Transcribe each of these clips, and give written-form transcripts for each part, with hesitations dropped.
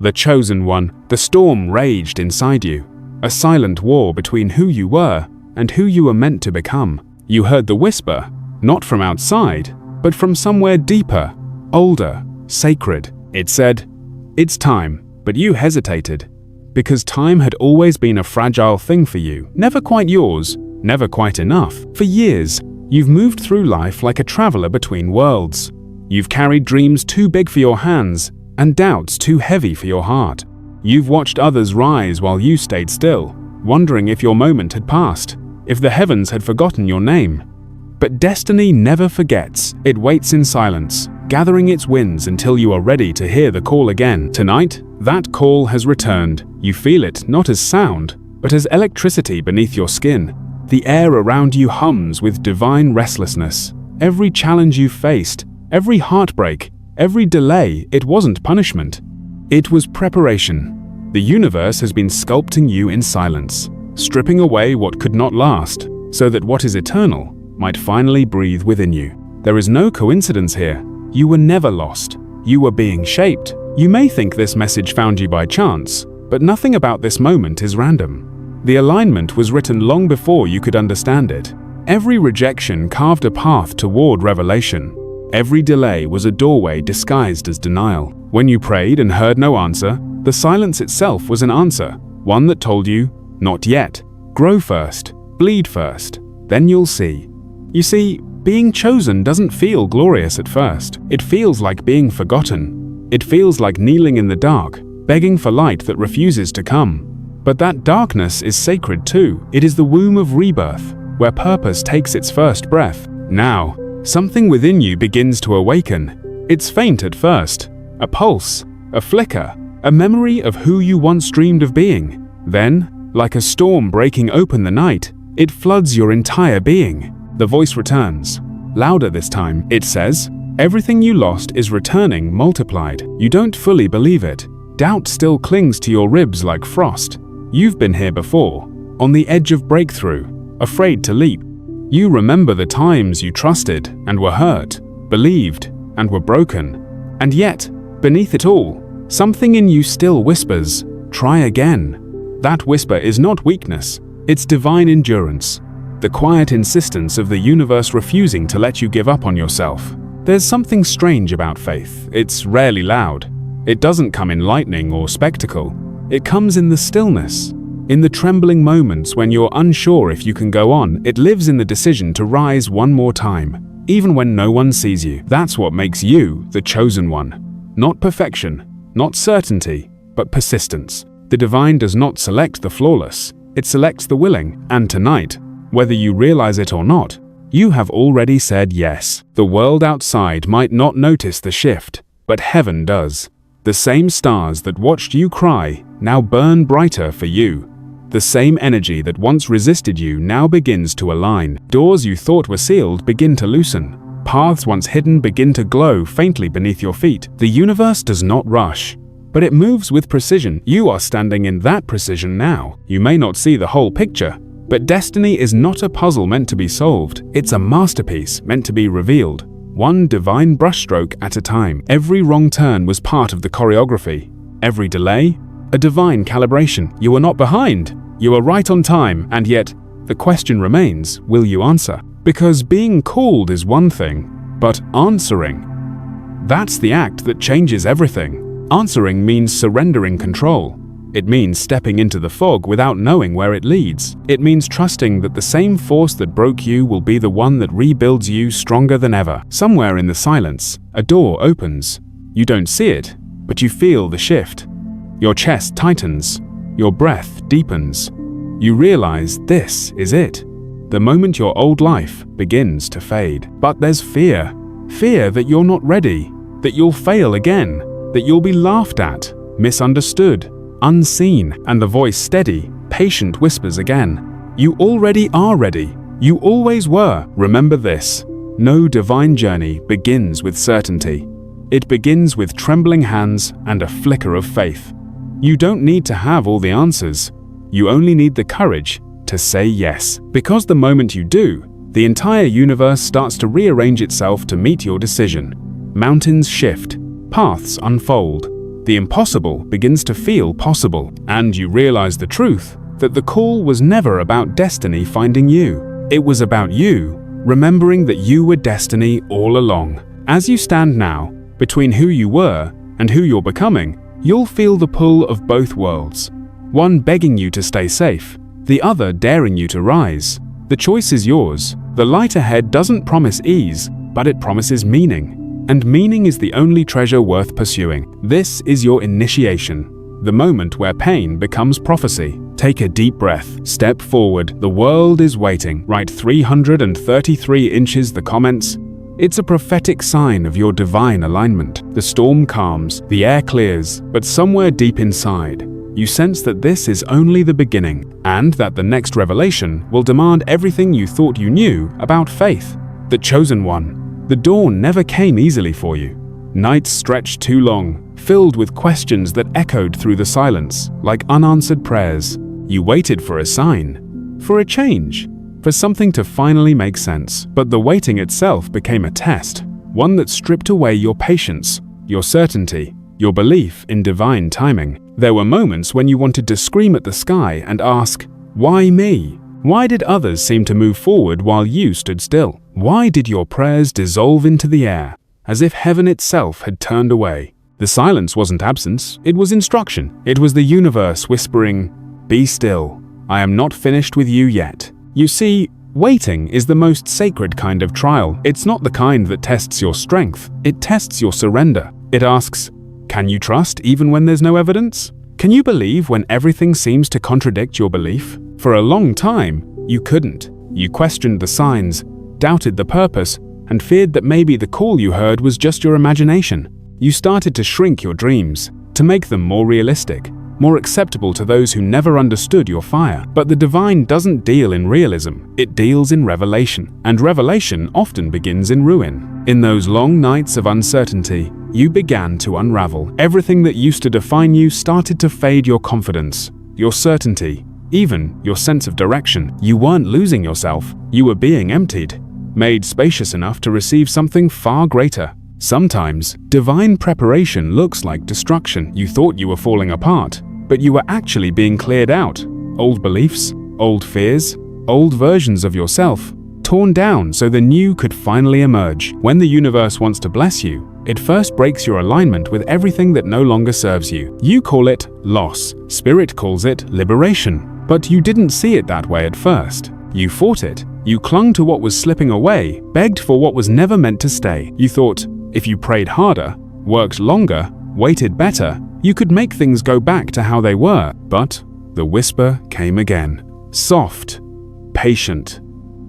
The chosen one. The storm raged inside you, a silent war between who you were and who you were meant to become. You heard the whisper, not from outside, but from somewhere deeper, older, sacred. It said, "It's time," but you hesitated, because time had always been a fragile thing for you, never quite yours, never quite enough. For years, you've moved through life like a traveler between worlds. You've carried dreams too big for your hands and doubts too heavy for your heart. You've watched others rise while you stayed still, wondering if your moment had passed, if the heavens had forgotten your name. But destiny never forgets. It waits in silence, gathering its winds until you are ready to hear the call again. Tonight, that call has returned. You feel it not as sound, but as electricity beneath your skin. The air around you hums with divine restlessness. Every challenge you faced, every heartbreak, every delay, it wasn't punishment. It was preparation. The universe has been sculpting you in silence, stripping away what could not last, so that what is eternal might finally breathe within you. There is no coincidence here. You were never lost. You were being shaped. You may think this message found you by chance, but nothing about this moment is random. The alignment was written long before you could understand it. Every rejection carved a path toward revelation. Every delay was a doorway disguised as denial. When you prayed and heard no answer, the silence itself was an answer, one that told you, not yet. Grow first, bleed first, then you'll see. You see, being chosen doesn't feel glorious at first. It feels like being forgotten. It feels like kneeling in the dark, begging for light that refuses to come. But that darkness is sacred too. It is the womb of rebirth, where purpose takes its first breath. Now, something within you begins to awaken. It's faint at first, a pulse, a flicker, a memory of who you once dreamed of being. Then, like a storm breaking open the night, it floods your entire being. The voice returns, louder this time. It says, "Everything you lost is returning multiplied." You don't fully believe it. Doubt still clings to your ribs like frost. You've been here before, on the edge of breakthrough, afraid to leap. You remember the times you trusted and were hurt, believed and were broken. And yet, beneath it all, something in you still whispers, "Try again." That whisper is not weakness, it's divine endurance. The quiet insistence of the universe refusing to let you give up on yourself. There's something strange about faith. It's rarely loud. It doesn't come in lightning or spectacle. It comes in the stillness, in the trembling moments when you're unsure if you can go on. It lives in the decision to rise one more time, even when no one sees you. That's what makes you the chosen one. Not perfection, not certainty, but persistence. The divine does not select the flawless. It selects the willing. And tonight, whether you realize it or not, you have already said yes. The world outside might not notice the shift, but heaven does. The same stars that watched you cry now burn brighter for you. The same energy that once resisted you now begins to align. Doors you thought were sealed begin to loosen. Paths once hidden begin to glow faintly beneath your feet. The universe does not rush, but it moves with precision. You are standing in that precision now. You may not see the whole picture, but destiny is not a puzzle meant to be solved. It's a masterpiece meant to be revealed, one divine brushstroke at a time. Every wrong turn was part of the choreography. Every delay, a divine calibration. You are not behind. You are right on time, and yet the question remains, will you answer? Because being called is one thing, but answering, that's the act that changes everything. Answering means surrendering control. It means stepping into the fog without knowing where it leads. It means trusting that the same force that broke you will be the one that rebuilds you stronger than ever. Somewhere in the silence, a door opens. You don't see it, but you feel the shift. Your chest tightens. Your breath deepens. You realize this is it. The moment your old life begins to fade. But there's fear. Fear that you're not ready, that you'll fail again, that you'll be laughed at, misunderstood, unseen. And the voice, steady, patient, whispers again, you already are ready. You always were. Remember this. No divine journey begins with certainty. It begins with trembling hands and a flicker of faith. You don't need to have all the answers. You only need the courage to say yes. Because the moment you do, the entire universe starts to rearrange itself to meet your decision. Mountains shift, paths unfold. the impossible begins to feel possible, and you realize the truth that the call was never about destiny finding you. It was about you remembering that you were destiny all along. As you stand now, between who you were and who you're becoming, you'll feel the pull of both worlds. One begging you to stay safe, the other daring you to rise. The choice is yours. The light ahead doesn't promise ease, but it promises meaning. And meaning is the only treasure worth pursuing. This is your initiation, the moment where pain becomes prophecy. Take a deep breath, step forward. The world is waiting. Write 333 inches the comments. It's a prophetic sign of your divine alignment. The storm calms, the air clears, but somewhere deep inside, you sense that this is only the beginning, and that the next revelation will demand everything you thought you knew about faith. The chosen one. The dawn never came easily for you. Nights stretched too long, filled with questions that echoed through the silence, like unanswered prayers. You waited for a sign, for a change, for something to finally make sense. But the waiting itself became a test, one that stripped away your patience, your certainty, your belief in divine timing. There were moments when you wanted to scream at the sky and ask, why me? Why did others seem to move forward while you stood still? Why did your prayers dissolve into the air, as if heaven itself had turned away? The silence wasn't absence, it was instruction. It was the universe whispering, be still, I am not finished with you yet. You see, waiting is the most sacred kind of trial. It's not the kind that tests your strength, it tests your surrender. It asks, can you trust even when there's no evidence? Can you believe when everything seems to contradict your belief? For a long time, you couldn't. You questioned the signs, doubted the purpose, and feared that maybe the call you heard was just your imagination. You started to shrink your dreams, to make them more realistic, more acceptable to those who never understood your fire. But the divine doesn't deal in realism, it deals in revelation. And revelation often begins in ruin. In those long nights of uncertainty, you began to unravel. Everything that used to define you started to fade: your confidence, your certainty, even your sense of direction. You weren't losing yourself, you were being emptied, made spacious enough to receive something far greater. Sometimes, divine preparation looks like destruction. You thought you were falling apart, but you were actually being cleared out. Old beliefs, old fears, old versions of yourself, torn down so the new could finally emerge. When the universe wants to bless you, it first breaks your alignment with everything that no longer serves you. You call it loss, spirit calls it liberation. But you didn't see it that way at first. You fought it. You clung to what was slipping away, begged for what was never meant to stay. You thought, if you prayed harder, worked longer, waited better, you could make things go back to how they were. But the whisper came again. Soft, patient,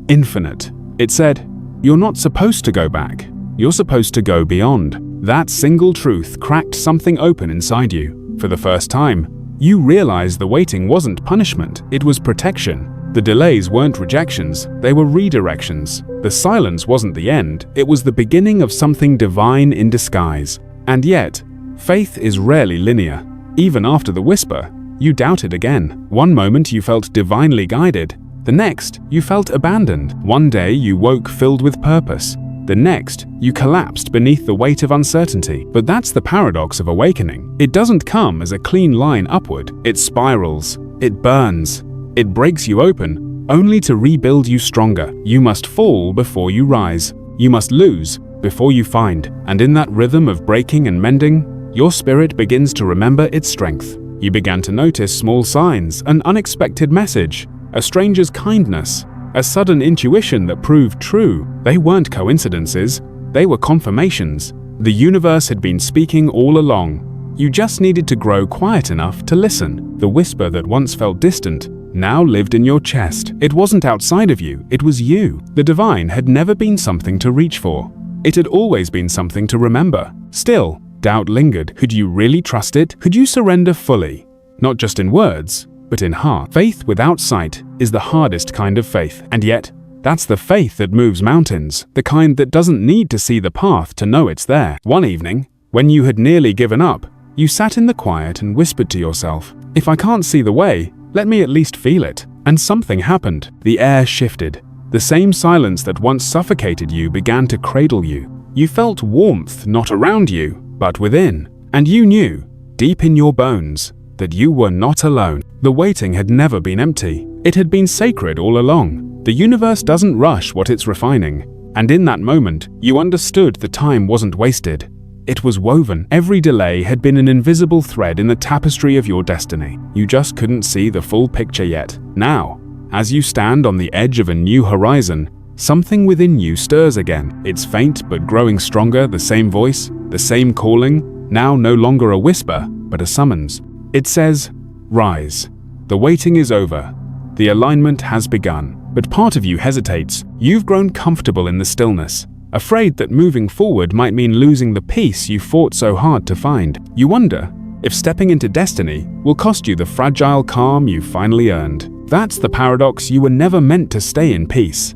infinite. It said, you're not supposed to go back. You're supposed to go beyond. That single truth cracked something open inside you. For the first time, you realized the waiting wasn't punishment, it was protection. The delays weren't rejections, they were redirections. The silence wasn't the end, it was the beginning of something divine in disguise. And yet, faith is rarely linear. Even after the whisper, you doubted again. One moment you felt divinely guided, the next you felt abandoned. One day you woke filled with purpose, the next you collapsed beneath the weight of uncertainty. But that's the paradox of awakening. It doesn't come as a clean line upward, it spirals, it burns. It breaks you open, only to rebuild you stronger. You must fall before you rise. You must lose before you find. And in that rhythm of breaking and mending, your spirit begins to remember its strength. You began to notice small signs, an unexpected message, a stranger's kindness, a sudden intuition that proved true. They weren't coincidences, they were confirmations. The universe had been speaking all along. You just needed to grow quiet enough to listen. The whisper that once felt distant now lived in your chest. It wasn't outside of you, it was you. The divine had never been something to reach for. It had always been something to remember. Still, doubt lingered. Could you really trust it? Could you surrender fully? Not just in words, but in heart. Faith without sight is the hardest kind of faith. And yet, that's the faith that moves mountains, the kind that doesn't need to see the path to know it's there. One evening, when you had nearly given up, you sat in the quiet and whispered to yourself, if I can't see the way, let me at least feel it. And something happened. The air shifted. The same silence that once suffocated you began to cradle you. You felt warmth not around you, but within. And you knew, deep in your bones that you were not alone. The waiting had never been empty. It had been sacred all along. The universe doesn't rush what it's refining. And in that moment, you understood the time wasn't wasted. It was woven. Every delay had been an invisible thread in the tapestry of your destiny. You just couldn't see the full picture yet. Now, as you stand on the edge of a new horizon, something within you stirs again. It's faint but growing stronger, the same voice, the same calling, now no longer a whisper, but a summons. It says, "Rise. The waiting is over. The alignment has begun." But part of you hesitates. You've grown comfortable in the stillness, afraid that moving forward might mean losing the peace you fought so hard to find. You wonder if stepping into destiny will cost you the fragile calm you finally earned. That's the paradox. You were never meant to stay in peace.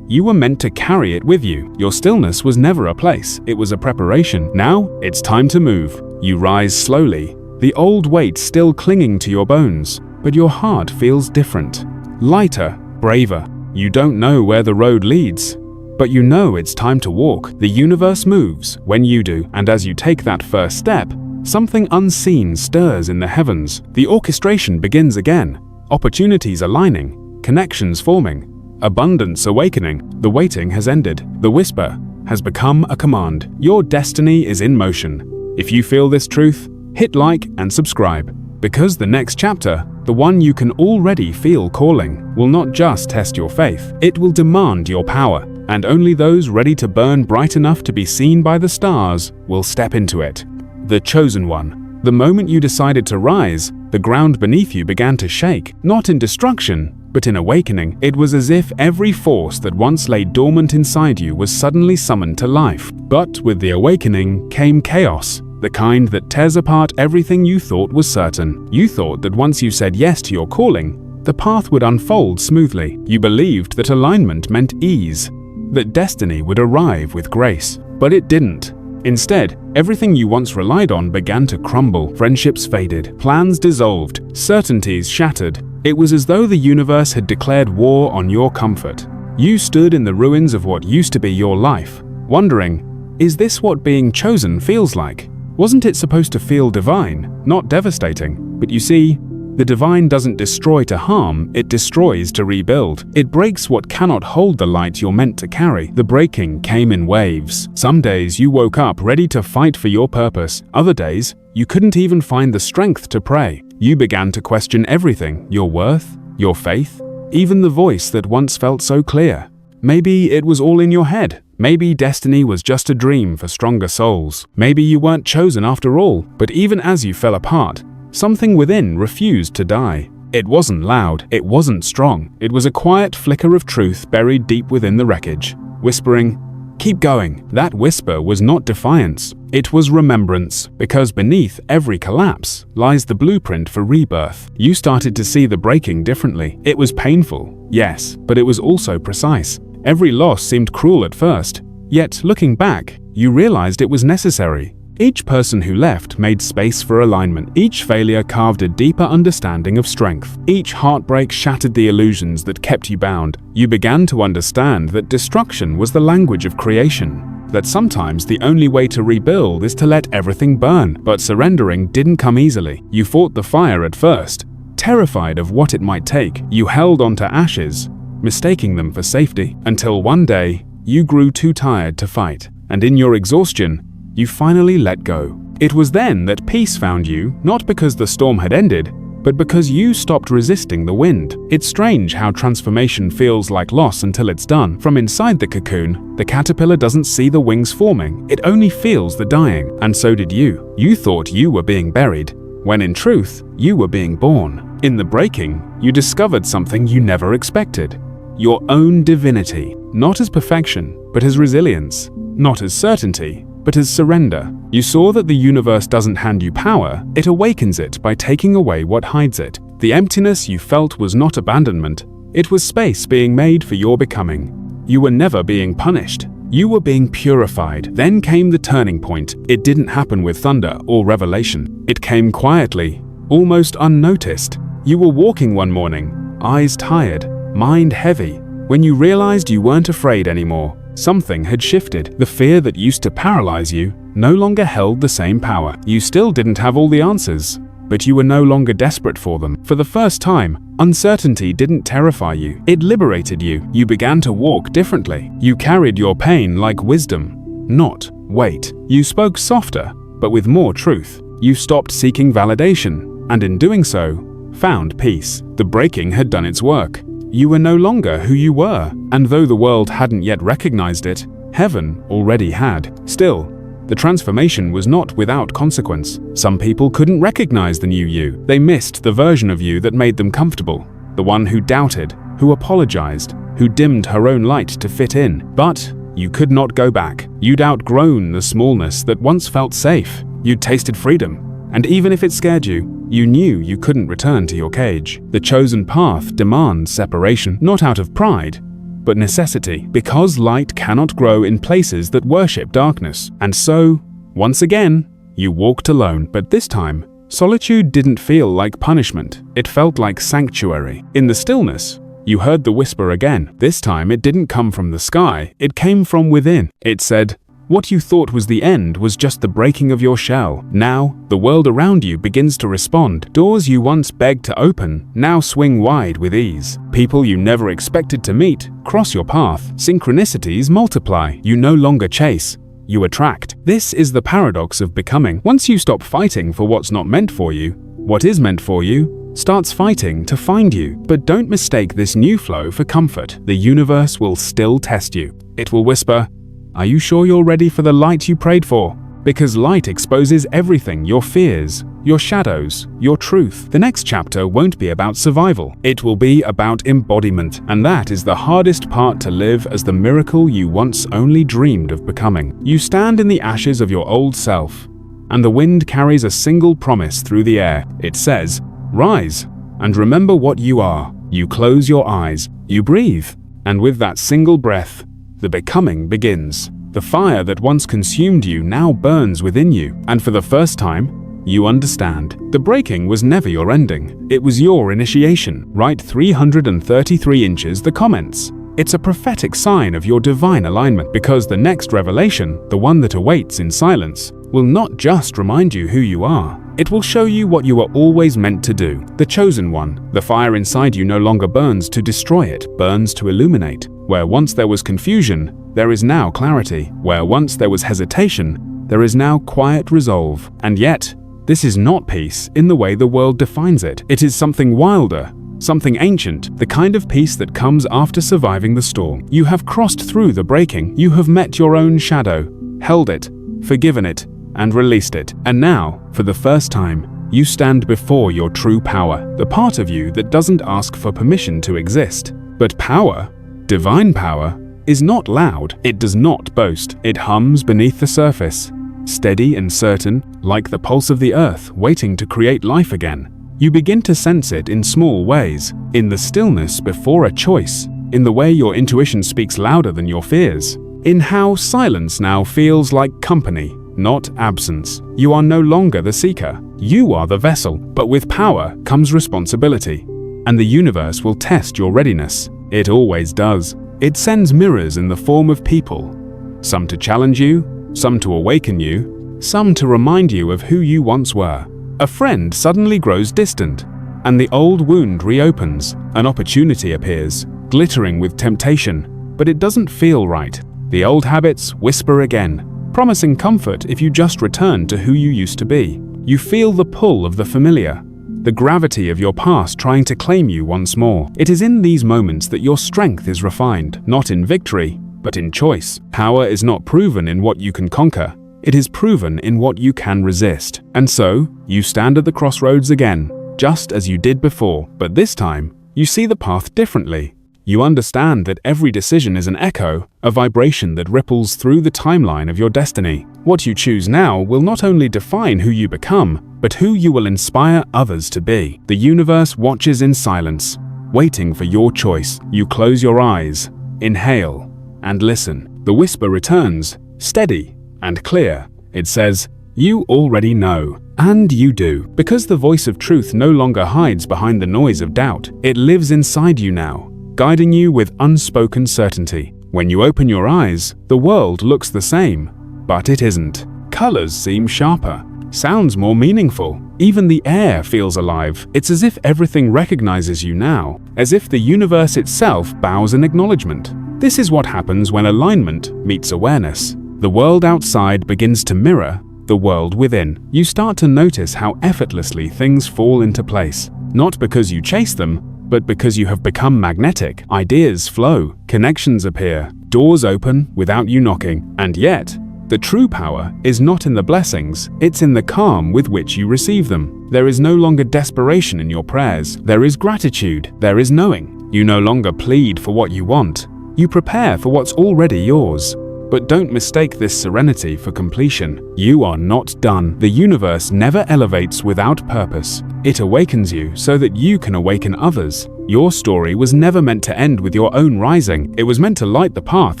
You were meant to carry it with you. Your stillness was never a place, it was a preparation. Now, it's time to move. You rise slowly, the old weight still clinging to your bones, but your heart feels different. Lighter, braver. You don't know where the road leads, but you know it's time to walk. The universe moves when you do, and as you take that first step, something unseen stirs in the heavens. The orchestration begins again. Opportunities aligning, connections forming, abundance awakening. The waiting has ended. The whisper has become a command. Your destiny is in motion. If you feel this truth, hit like and subscribe, because the next chapter, the one you can already feel calling, will not just test your faith, it will demand your power, and only those ready to burn bright enough to be seen by the stars will step into it. The chosen one. The moment you decided to rise, the ground beneath you began to shake, not in destruction, but in awakening. It was as if every force that once lay dormant inside you was suddenly summoned to life. But with the awakening came chaos, the kind that tears apart everything you thought was certain. You thought that once you said yes to your calling, the path would unfold smoothly. You believed that alignment meant ease, that destiny would arrive with grace. But it didn't. Instead, everything you once relied on began to crumble. Friendships faded, plans dissolved, certainties shattered. It was as though the universe had declared war on your comfort. You stood in the ruins of what used to be your life, wondering, is this what being chosen feels like? Wasn't it supposed to feel divine, not devastating? But you see, the divine doesn't destroy to harm, it destroys to rebuild. It breaks what cannot hold the light you're meant to carry. The breaking came in waves. Some days you woke up ready to fight for your purpose. Other days, you couldn't even find the strength to pray. You began to question everything, your worth, your faith, even the voice that once felt so clear. Maybe it was all in your head. Maybe destiny was just a dream for stronger souls. Maybe you weren't chosen after all. But even as you fell apart, something within refused to die. It wasn't loud, it wasn't strong. It was a quiet flicker of truth buried deep within the wreckage, whispering, "Keep going." That whisper was not defiance, it was remembrance, because beneath every collapse lies the blueprint for rebirth. You started to see the breaking differently. It was painful, yes, but it was also precise. Every loss seemed cruel at first, yet looking back, you realized it was necessary. Each person who left made space for alignment. Each failure carved a deeper understanding of strength. Each heartbreak shattered the illusions that kept you bound. You began to understand that destruction was the language of creation, that sometimes the only way to rebuild is to let everything burn. But surrendering didn't come easily. You fought the fire at first, terrified of what it might take. You held onto ashes, mistaking them for safety, until one day, you grew too tired to fight, and in your exhaustion, you finally let go. It was then that peace found you, not because the storm had ended, but because you stopped resisting the wind. It's strange how transformation feels like loss until it's done. From inside the cocoon, the caterpillar doesn't see the wings forming, it only feels the dying. And so did you. You thought you were being buried, when in truth, you were being born. In the breaking, you discovered something you never expected. Your own divinity, not as perfection, but as resilience, not as certainty, but as surrender. You saw that the universe doesn't hand you power, it awakens it by taking away what hides it. The emptiness you felt was not abandonment, it was space being made for your becoming. You were never being punished, you were being purified. Then came the turning point. It didn't happen with thunder or revelation. It came quietly, almost unnoticed. You were walking one morning, eyes tired, mind heavy, when you realized you weren't afraid anymore. Something had shifted. The fear that used to paralyze you no longer held the same power. You still didn't have all the answers, but you were no longer desperate for them. For the first time, uncertainty didn't terrify you. It liberated you. You began to walk differently. You carried your pain like wisdom, not weight. You spoke softer, but with more truth. You stopped seeking validation, and in doing so, found peace. The breaking had done its work. You were no longer who you were, and though the world hadn't yet recognized it, heaven already had. Still, the transformation was not without consequence. Some people couldn't recognize the new you. They missed the version of you that made them comfortable, the one who doubted, who apologized, who dimmed her own light to fit in. But you could not go back. You'd outgrown the smallness that once felt safe. You'd tasted freedom, and even if it scared you, you knew you couldn't return to your cage. The chosen path demands separation, not out of pride, but necessity, because light cannot grow in places that worship darkness. And so, once again, you walked alone, but this time, solitude didn't feel like punishment. It felt like sanctuary. In the stillness, you heard the whisper again. This time, it didn't come from the sky. It came from within. It said, "What you thought was the end was just the breaking of your shell. Now, the world around you begins to respond. Doors you once begged to open now swing wide with ease. People you never expected to meet cross your path. Synchronicities multiply. You no longer chase, you attract." This is the paradox of becoming. Once you stop fighting for what's not meant for you, what is meant for you starts fighting to find you. But don't mistake this new flow for comfort. The universe will still test you. It will whisper, "Are you sure you're ready for the light you prayed for?" Because light exposes everything, your fears, your shadows, your truth. The next chapter won't be about survival. It will be about embodiment. And that is the hardest part, to live as the miracle you once only dreamed of becoming. You stand in the ashes of your old self, and the wind carries a single promise through the air. It says, "Rise, and remember what you are." You close your eyes, you breathe, and with that single breath, the becoming begins. The fire that once consumed you now burns within you, and for the first time, you understand. The breaking was never your ending. It was your initiation. Write 333 inches the comments. It's a prophetic sign of your divine alignment, because the next revelation, the one that awaits in silence, will not just remind you who you are. It will show you what you were always meant to do. The chosen one. The fire inside you no longer burns to destroy, it burns to illuminate. Where once there was confusion, there is now clarity. Where once there was hesitation, there is now quiet resolve. And yet, this is not peace in the way the world defines it. It is something wilder, something ancient, the kind of peace that comes after surviving the storm. You have crossed through the breaking. You have met your own shadow, held it, forgiven it, and released it. And now, for the first time, you stand before your true power, the part of you that doesn't ask for permission to exist. But power, divine power, is not loud. It does not boast. It hums beneath the surface, steady and certain, like the pulse of the earth waiting to create life again. You begin to sense it in small ways, in the stillness before a choice, in the way your intuition speaks louder than your fears, in how silence now feels like company, not absence. You are no longer the seeker. You are the vessel. But with power comes responsibility, and the universe will test your readiness. It always does. It sends mirrors in the form of people, some to challenge you, some to awaken you, some to remind you of who you once were. A friend suddenly grows distant, and the old wound reopens. An opportunity appears, glittering with temptation, but it doesn't feel right. The old habits whisper again, promising comfort if you just return to who you used to be. You feel the pull of the familiar, the gravity of your past trying to claim you once more. It is in these moments that your strength is refined, not in victory, but in choice. Power is not proven in what you can conquer. It is proven in what you can resist. And so, you stand at the crossroads again, just as you did before, but this time, you see the path differently. You understand that every decision is an echo, a vibration that ripples through the timeline of your destiny. What you choose now will not only define who you become, but who you will inspire others to be. The universe watches in silence, waiting for your choice. You close your eyes, inhale, and listen. The whisper returns, steady and clear. It says, "You already know." And you do, because the voice of truth no longer hides behind the noise of doubt. It lives inside you now, guiding you with unspoken certainty. When you open your eyes, the world looks the same, but it isn't. Colors seem sharper, sounds more meaningful. Even the air feels alive. It's as if everything recognizes you now, as if the universe itself bows in acknowledgement. This is what happens when alignment meets awareness. The world outside begins to mirror the world within. You start to notice how effortlessly things fall into place. Not because you chase them, but because you have become magnetic. Ideas flow, connections appear, doors open without you knocking. And yet, the true power is not in the blessings, it's in the calm with which you receive them. There is no longer desperation in your prayers. There is gratitude. There is knowing. You no longer plead for what you want. You prepare for what's already yours. But don't mistake this serenity for completion. You are not done. The universe never elevates without purpose. It awakens you so that you can awaken others. Your story was never meant to end with your own rising. It was meant to light the path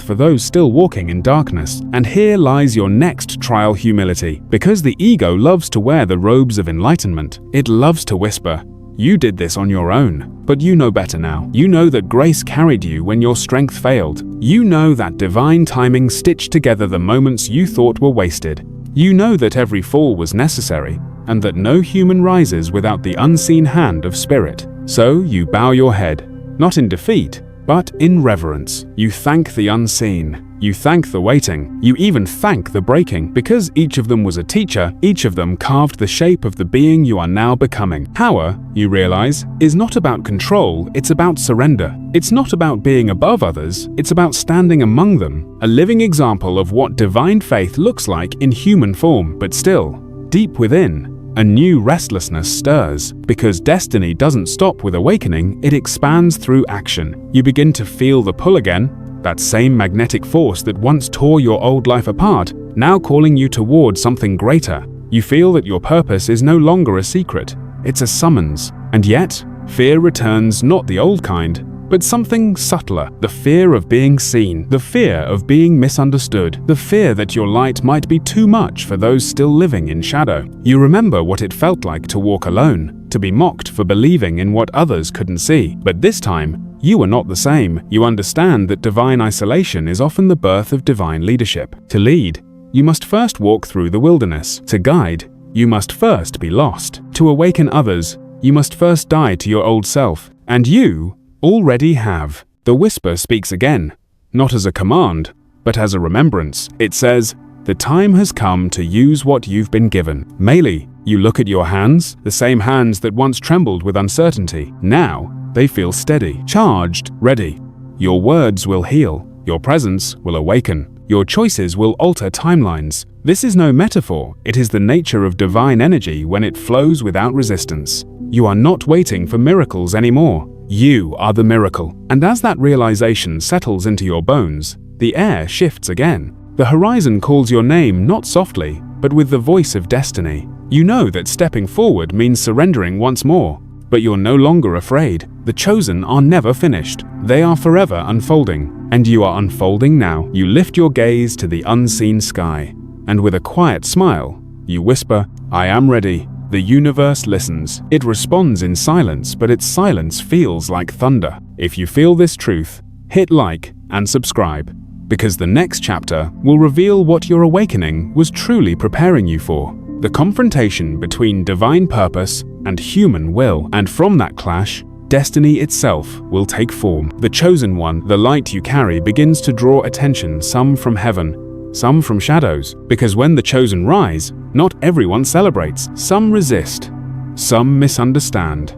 for those still walking in darkness. And here lies your next trial: humility. Because the ego loves to wear the robes of enlightenment. It loves to whisper, "You did this on your own." But you know better now. You know that grace carried you when your strength failed. You know that divine timing stitched together the moments you thought were wasted. You know that every fall was necessary, and that no human rises without the unseen hand of spirit. So you bow your head, not in defeat, but in reverence. You thank the unseen. You thank the waiting. You even thank the breaking, because each of them was a teacher. Each of them carved the shape of the being you are now becoming. Power, you realize, is not about control, it's about surrender. It's not about being above others, it's about standing among them. A living example of what divine faith looks like in human form. But still, deep within, a new restlessness stirs. Because destiny doesn't stop with awakening, it expands through action. You begin to feel the pull again, that same magnetic force that once tore your old life apart, now calling you toward something greater. You feel that your purpose is no longer a secret, it's a summons. And yet, fear returns, not the old kind, but something subtler. The fear of being seen, the fear of being misunderstood, the fear that your light might be too much for those still living in shadow. You remember what it felt like to walk alone, to be mocked for believing in what others couldn't see. But this time, you are not the same. You understand that divine isolation is often the birth of divine leadership. To lead, you must first walk through the wilderness. To guide, you must first be lost. To awaken others, you must first die to your old self. And you already have. The whisper speaks again, not as a command, but as a remembrance. It says, "The time has come to use what you've been given." Meili, you look at your hands, the same hands that once trembled with uncertainty. Now, they feel steady, charged, ready. Your words will heal. Your presence will awaken. Your choices will alter timelines. This is no metaphor. It is the nature of divine energy when it flows without resistance. You are not waiting for miracles anymore. You are the miracle. And as that realization settles into your bones, the air shifts again. The horizon calls your name not softly, but with the voice of destiny. You know that stepping forward means surrendering once more. But you're no longer afraid. The chosen are never finished. They are forever unfolding. And you are unfolding now. You lift your gaze to the unseen sky. And with a quiet smile, you whisper, "I am ready." The universe listens. It responds in silence, but its silence feels like thunder. If you feel this truth, hit like and subscribe. Because the next chapter will reveal what your awakening was truly preparing you for. The confrontation between divine purpose and human will, and from that clash, destiny itself will take form. The chosen one, the light you carry, begins to draw attention, some from heaven, some from shadows. Because when the chosen rise, not everyone celebrates. Some resist, some misunderstand.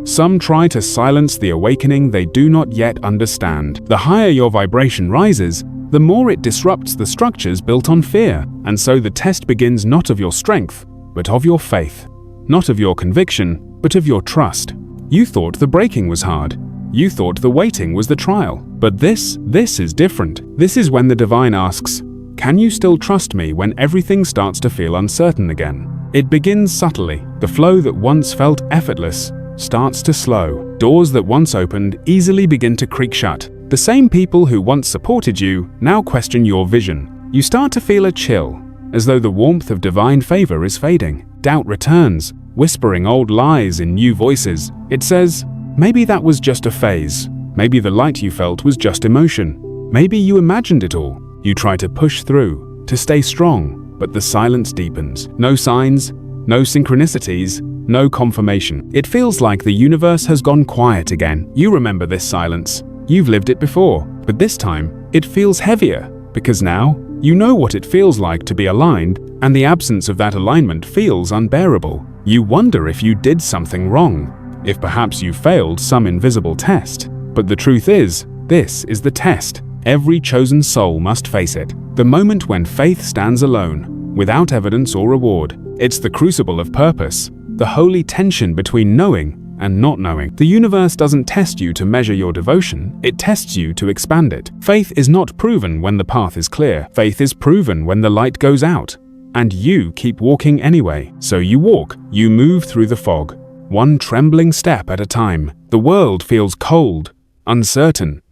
Some try to silence the awakening they do not yet understand. The higher your vibration rises, the more it disrupts the structures built on fear. And so the test begins not of your strength, but of your faith. Not of your conviction, but of your trust. You thought the breaking was hard. You thought the waiting was the trial. But this is different. This is when the divine asks, "Can you still trust me when everything starts to feel uncertain again?" It begins subtly. The flow that once felt effortless starts to slow. Doors that once opened easily begin to creak shut. The same people who once supported you now question your vision. You start to feel a chill, as though the warmth of divine favor is fading. Doubt returns, whispering old lies in new voices. It says, maybe that was just a phase. Maybe the light you felt was just emotion. Maybe you imagined it all. You try to push through, to stay strong, but the silence deepens. No signs, no synchronicities, no confirmation. It feels like the universe has gone quiet again. You remember this silence. You've lived it before, but this time it feels heavier because now you know what it feels like to be aligned, and the absence of that alignment feels unbearable. You wonder if you did something wrong, if perhaps you failed some invisible test. But the truth is, this is the test. Every chosen soul must face it. The moment when faith stands alone, without evidence or reward. It's the crucible of purpose, the holy tension between knowing and not knowing. The universe doesn't test you to measure your devotion, it tests you to expand it. Faith is not proven when the path is clear. Faith is proven when the light goes out. And you keep walking anyway. So you walk, you move through the fog, one trembling step at a time. The world feels cold, uncertain,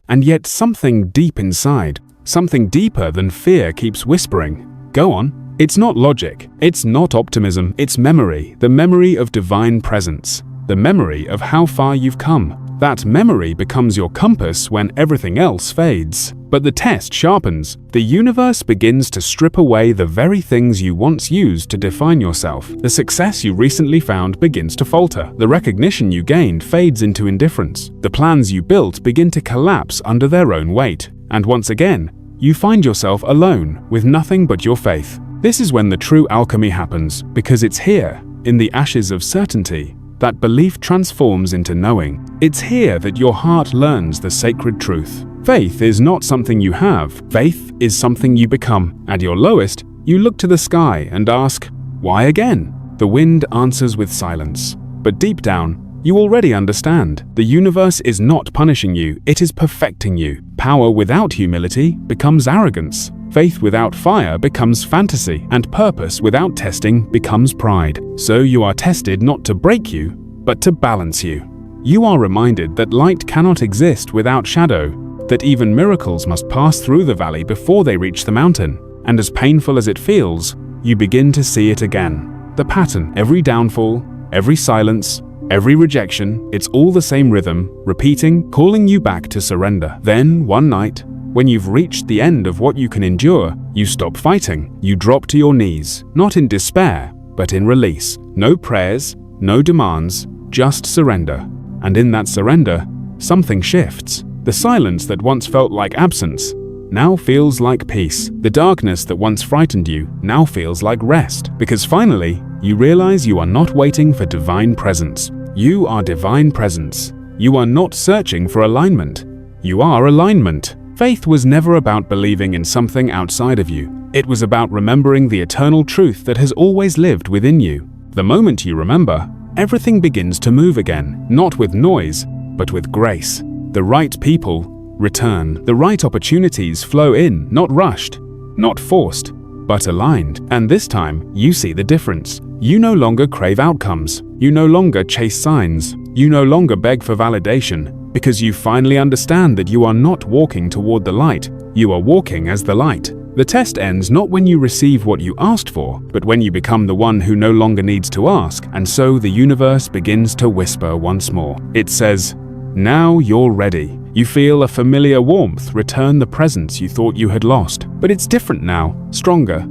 and yet something deep inside, something deeper than fear keeps whispering, "Go on." It's not logic, it's not optimism, it's memory, the memory of divine presence, the memory of how far you've come. That memory becomes your compass when everything else fades. But the test sharpens. The universe begins to strip away the very things you once used to define yourself. The success you recently found begins to falter. The recognition you gained fades into indifference. The plans you built begin to collapse under their own weight. And once again, you find yourself alone with nothing but your faith. This is when the true alchemy happens, because it's here, in the ashes of certainty, that belief transforms into knowing. It's here that your heart learns the sacred truth. Faith is not something you have. Faith is something you become. At your lowest, you look to the sky and ask, "Why again?" The wind answers with silence. But deep down, you already understand. The universe is not punishing you, it is perfecting you. Power without humility becomes arrogance. Faith without fire becomes fantasy, and purpose without testing becomes pride. So you are tested not to break you, but to balance you. You are reminded that light cannot exist without shadow, that even miracles must pass through the valley before they reach the mountain. And as painful as it feels, you begin to see it again. The pattern, every downfall, every silence, every rejection, it's all the same rhythm, repeating, calling you back to surrender. Then, one night, when you've reached the end of what you can endure, you stop fighting. You drop to your knees, not in despair, but in release. No prayers, no demands, just surrender. And in that surrender, something shifts. The silence that once felt like absence now feels like peace. The darkness that once frightened you now feels like rest. Because finally, you realize you are not waiting for divine presence. You are divine presence. You are not searching for alignment. You are alignment. Faith was never about believing in something outside of you. It was about remembering the eternal truth that has always lived within you. The moment you remember, everything begins to move again, not with noise, but with grace. The right people return. The right opportunities flow in, not rushed, not forced, but aligned. And this time, you see the difference. You no longer crave outcomes. You no longer chase signs. You no longer beg for validation, because you finally understand that you are not walking toward the light. You are walking as the light. The test ends not when you receive what you asked for, but when you become the one who no longer needs to ask. And so the universe begins to whisper once more. It says, "Now you're ready." You feel a familiar warmth return the presence you thought you had lost. But it's different now, stronger,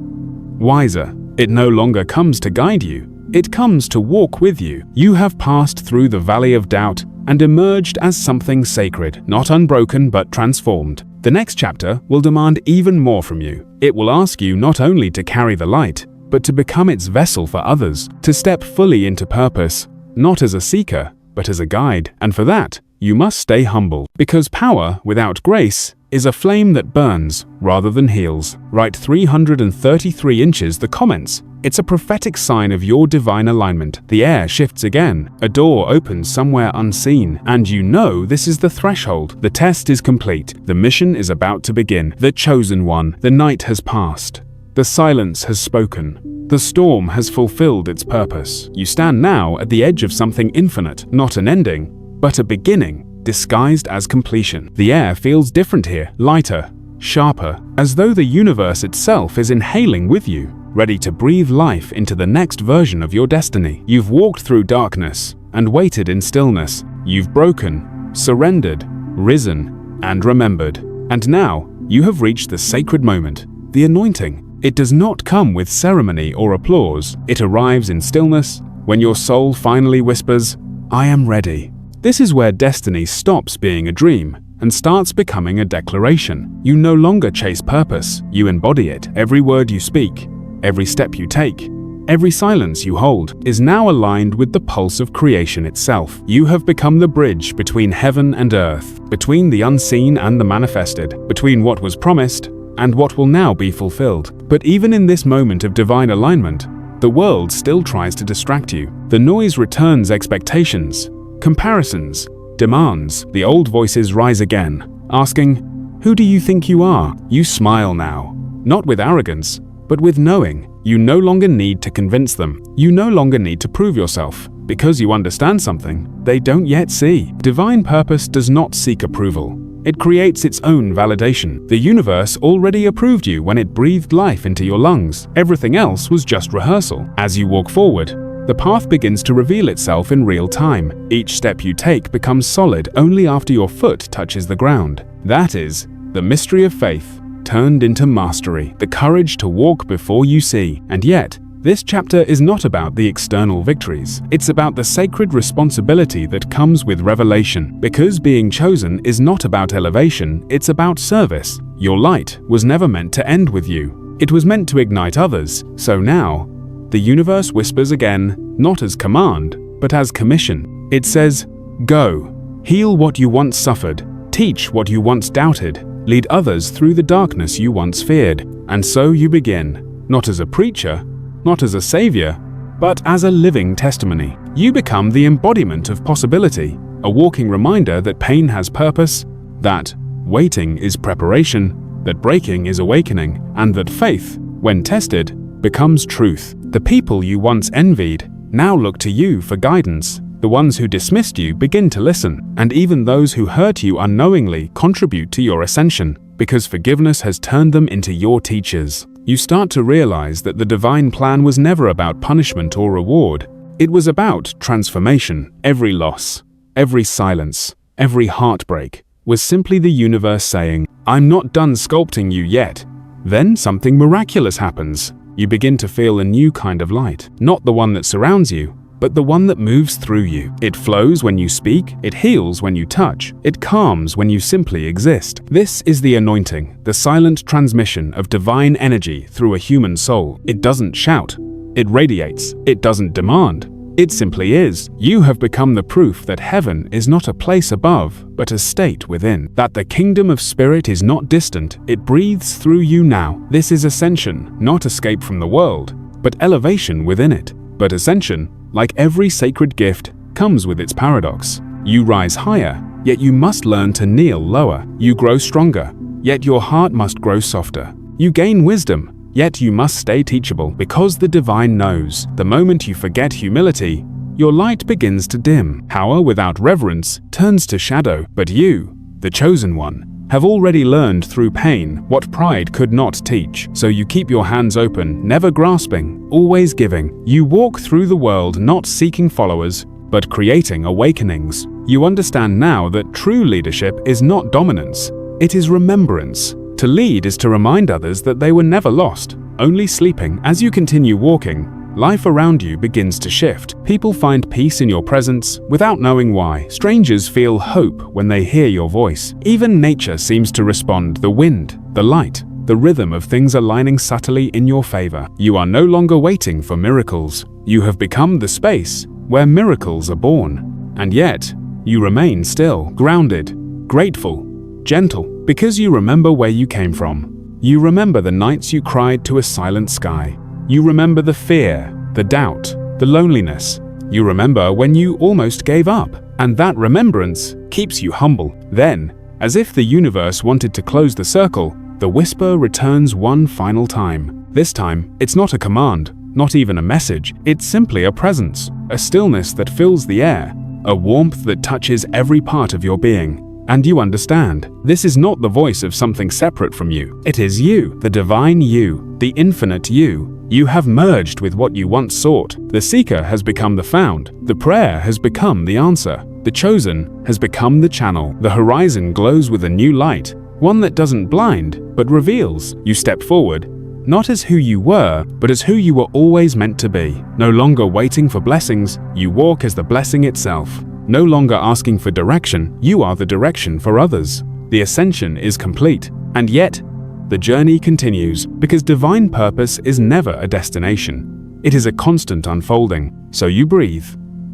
wiser. It no longer comes to guide you. It comes to walk with you. You have passed through the valley of doubt and emerged as something sacred, not unbroken but transformed. The next chapter will demand even more from you. It will ask you not only to carry the light, but to become its vessel for others, to step fully into purpose, not as a seeker, but as a guide. And for that, you must stay humble, because power without grace is a flame that burns rather than heals. Write 333 inches the comments. It's a prophetic sign of your divine alignment. The air shifts again, a door opens somewhere unseen, and you know this is the threshold. The test is complete. The mission is about to begin. The chosen one. The night has passed. The silence has spoken. The storm has fulfilled its purpose. You stand now at the edge of something infinite, not an ending, but a beginning, disguised as completion. The air feels different here, lighter, sharper, as though the universe itself is inhaling with you, ready to breathe life into the next version of your destiny. You've walked through darkness and waited in stillness. You've broken, surrendered, risen, and remembered. And now, you have reached the sacred moment, the anointing. It does not come with ceremony or applause. It arrives in stillness, when your soul finally whispers, "I am ready." This is where destiny stops being a dream and starts becoming a declaration. You no longer chase purpose, you embody it. Every word you speak, every step you take, every silence you hold is now aligned with the pulse of creation itself. You have become the bridge between heaven and earth, between the unseen and the manifested, between what was promised and what will now be fulfilled. But even in this moment of divine alignment, the world still tries to distract you. The noise returns expectations, comparisons, demands. The old voices rise again, asking, "Who do you think you are?" You smile now, not with arrogance, but with knowing. You no longer need to convince them. You no longer need to prove yourself, because you understand something they don't yet see. Divine purpose does not seek approval. It creates its own validation. The universe already approved you when it breathed life into your lungs. Everything else was just rehearsal. As you walk forward, the path begins to reveal itself in real time. Each step you take becomes solid only after your foot touches the ground. That is the mystery of faith turned into mastery, the courage to walk before you see. And yet, this chapter is not about the external victories. It's about the sacred responsibility that comes with revelation. Because being chosen is not about elevation, it's about service. Your light was never meant to end with you. It was meant to ignite others. So now, the universe whispers again, not as command, but as commission. It says, "Go, heal what you once suffered, teach what you once doubted, lead others through the darkness you once feared." And so you begin, not as a preacher, not as a savior, but as a living testimony. You become the embodiment of possibility, a walking reminder that pain has purpose, that waiting is preparation, that breaking is awakening, and that faith, when tested, becomes truth. The people you once envied now look to you for guidance. The ones who dismissed you begin to listen, and even those who hurt you unknowingly contribute to your ascension, because forgiveness has turned them into your teachers. You start to realize that the divine plan was never about punishment or reward. It was about transformation. Every loss, every silence, every heartbreak was simply the universe saying, "I'm not done sculpting you yet." Then something miraculous happens. You begin to feel a new kind of light, not the one that surrounds you, but the one that moves through you. It flows when you speak, it heals when you touch, it calms when you simply exist. This is the anointing, the silent transmission of divine energy through a human soul. It doesn't shout, it radiates, it doesn't demand. It simply is. You have become the proof that heaven is not a place above, but a state within. That the kingdom of spirit is not distant, it breathes through you now. This is ascension, not escape from the world, but elevation within it. But ascension, like every sacred gift, comes with its paradox. You rise higher, yet you must learn to kneel lower. You grow stronger, yet your heart must grow softer. You gain wisdom, yet you must stay teachable, because the divine knows. The moment you forget humility, your light begins to dim. Power without reverence turns to shadow. But you, the chosen one, have already learned through pain what pride could not teach. So you keep your hands open, never grasping, always giving. You walk through the world not seeking followers, but creating awakenings. You understand now that true leadership is not dominance, it is remembrance. To lead is to remind others that they were never lost, only sleeping. As you continue walking, life around you begins to shift. People find peace in your presence without knowing why. Strangers feel hope when they hear your voice. Even nature seems to respond. The wind, the light, the rhythm of things aligning subtly in your favor. You are no longer waiting for miracles. You have become the space where miracles are born. And yet, you remain still, grounded, grateful, gentle, because you remember where you came from. You remember the nights you cried to a silent sky. You remember the fear, the doubt, the loneliness. You remember when you almost gave up, and that remembrance keeps you humble. Then, as if the universe wanted to close the circle, the whisper returns one final time. This time, it's not a command, not even a message. It's simply a presence, a stillness that fills the air, a warmth that touches every part of your being. And you understand, this is not the voice of something separate from you. It is you, the divine you, the infinite you. You have merged with what you once sought. The seeker has become the found. The prayer has become the answer. The chosen has become the channel. The horizon glows with a new light, one that doesn't blind, but reveals. You step forward, not as who you were, but as who you were always meant to be. No longer waiting for blessings, you walk as the blessing itself. No longer asking for direction, you are the direction for others. The ascension is complete, and yet, the journey continues, because divine purpose is never a destination. It is a constant unfolding. So you breathe,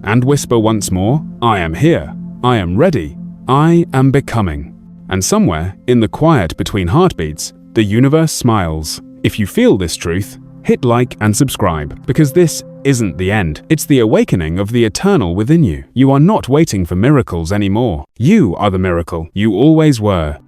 and whisper once more, I am here, I am ready, I am becoming. And somewhere, in the quiet between heartbeats, the universe smiles. If you feel this truth, hit like and subscribe, because this isn't the end. It's the awakening of the eternal within you. You are not waiting for miracles anymore. You are the miracle you always were.